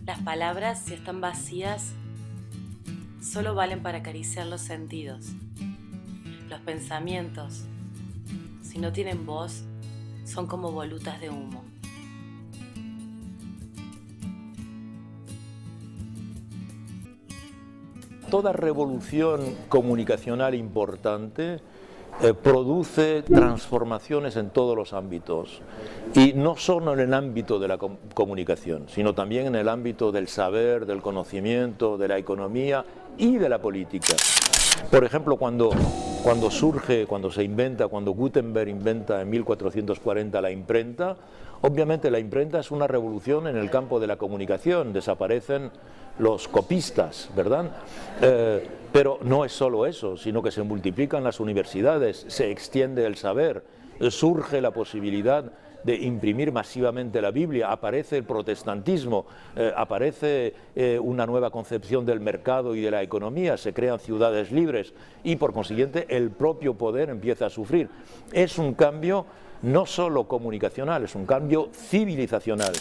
Las palabras, si están vacías, solo valen para acariciar los sentidos. Los pensamientos, si no tienen voz, son como volutas de humo. Toda revolución comunicacional importante produce transformaciones en todos los ámbitos, y no solo en el ámbito de la comunicación, sino también en el ámbito del saber, del conocimiento, de la economía y de la política. Por ejemplo, cuando Gutenberg inventa en 1440 la imprenta, obviamente la imprenta es una revolución en el campo de la comunicación, desaparecen los copistas, ¿verdad? Pero no es solo eso, sino que se multiplican las universidades, se extiende el saber, surge la posibilidad de imprimir masivamente la Biblia, aparece el protestantismo, aparece una nueva concepción del mercado y de la economía, se crean ciudades libres y por consiguiente el propio poder empieza a sufrir. Es un cambio no solo comunicacional, es un cambio civilizacional.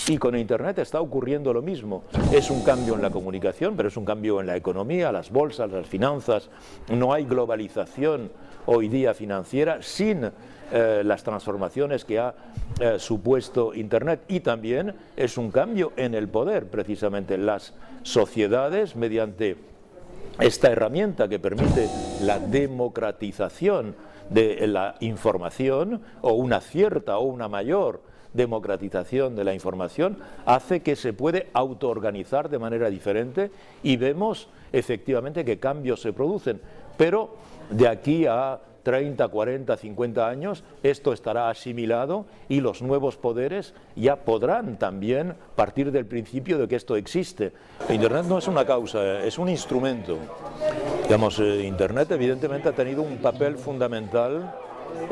Y con Internet está ocurriendo lo mismo. Es un cambio en la comunicación, pero es un cambio en la economía, las bolsas, las finanzas. No hay globalización hoy día financiera sin las transformaciones que ha supuesto Internet. Y también es un cambio en el poder, precisamente. Las sociedades, mediante esta herramienta que permite la democratización de la información, o una cierta o una mayor democratización de la información, hace que se puede autoorganizar de manera diferente y vemos efectivamente que cambios se producen, pero de aquí a 30, 40, 50 años esto estará asimilado y los nuevos poderes ya podrán también partir del principio de que esto existe. Internet no es una causa, es un instrumento. Digamos, Internet evidentemente ha tenido un papel fundamental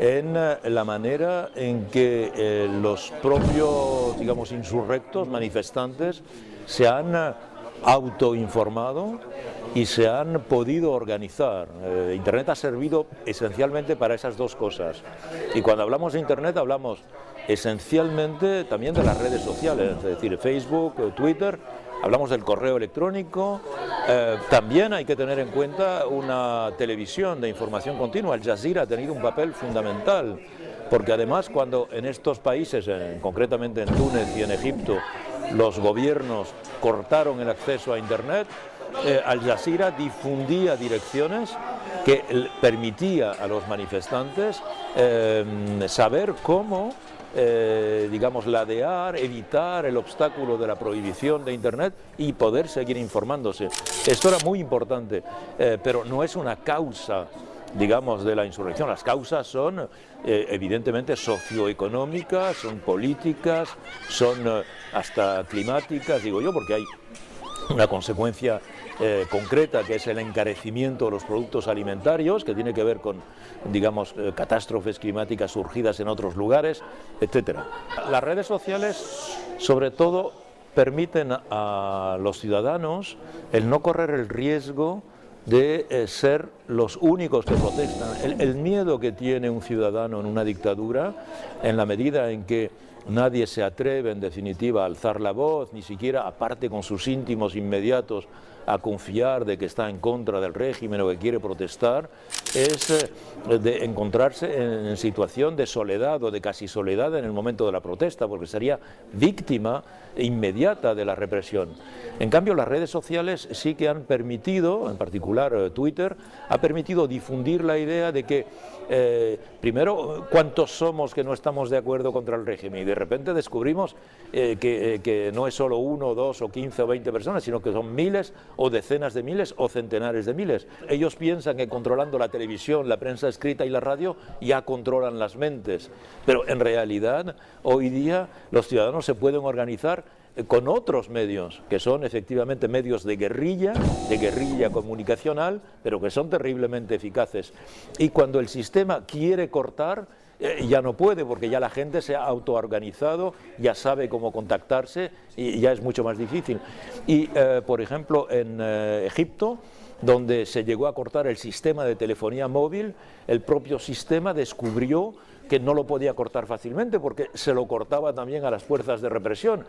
en la manera en que los propios, digamos, insurrectos, manifestantes, se han autoinformado y se han podido organizar. Internet ha servido esencialmente para esas dos cosas. Y cuando hablamos de Internet hablamos esencialmente también de las redes sociales, es decir, Facebook, Twitter. Hablamos del correo electrónico, también hay que tener en cuenta una televisión de información continua. Al Jazeera ha tenido un papel fundamental, porque además cuando en estos países, concretamente en Túnez y en Egipto, los gobiernos cortaron el acceso a Internet, Al Jazeera difundía direcciones que permitía a los manifestantes saber cómo digamos, ladear, evitar el obstáculo de la prohibición de Internet y poder seguir informándose. Esto era muy importante, pero no es una causa, digamos, de la insurrección. Las causas son evidentemente socioeconómicas, son políticas, son hasta climáticas, digo yo, porque hay una consecuencia concreta, que es el encarecimiento de los productos alimentarios, que tiene que ver con, digamos, catástrofes climáticas surgidas en otros lugares, etcétera. Las redes sociales, sobre todo, permiten a los ciudadanos el no correr el riesgo de ser los únicos que protestan. El miedo que tiene un ciudadano en una dictadura, en la medida en que nadie se atreve, en definitiva, a alzar la voz, ni siquiera aparte con sus íntimos inmediatos a confiar de que está en contra del régimen o que quiere protestar, es de encontrarse en situación de soledad o de casi soledad en el momento de la protesta, porque sería víctima inmediata de la represión. En cambio, las redes sociales sí que han permitido, en particular Twitter, ha permitido difundir la idea de que primero, ¿cuántos somos que no estamos de acuerdo contra el régimen? Y de repente descubrimos que no es solo 1, 2 o 15 o 20 personas, sino que son miles o decenas de miles o centenares de miles. Ellos piensan que controlando la televisión, la prensa escrita y la radio ya controlan las mentes, pero en realidad hoy día los ciudadanos se pueden organizar con otros medios, que son efectivamente medios de guerrilla comunicacional, pero que son terriblemente eficaces. Y cuando el sistema quiere cortar, ya no puede, porque ya la gente se ha autoorganizado, ya sabe cómo contactarse y ya es mucho más difícil. Y, por ejemplo, en Egipto, donde se llegó a cortar el sistema de telefonía móvil, el propio sistema descubrió que no lo podía cortar fácilmente, porque se lo cortaba también a las fuerzas de represión.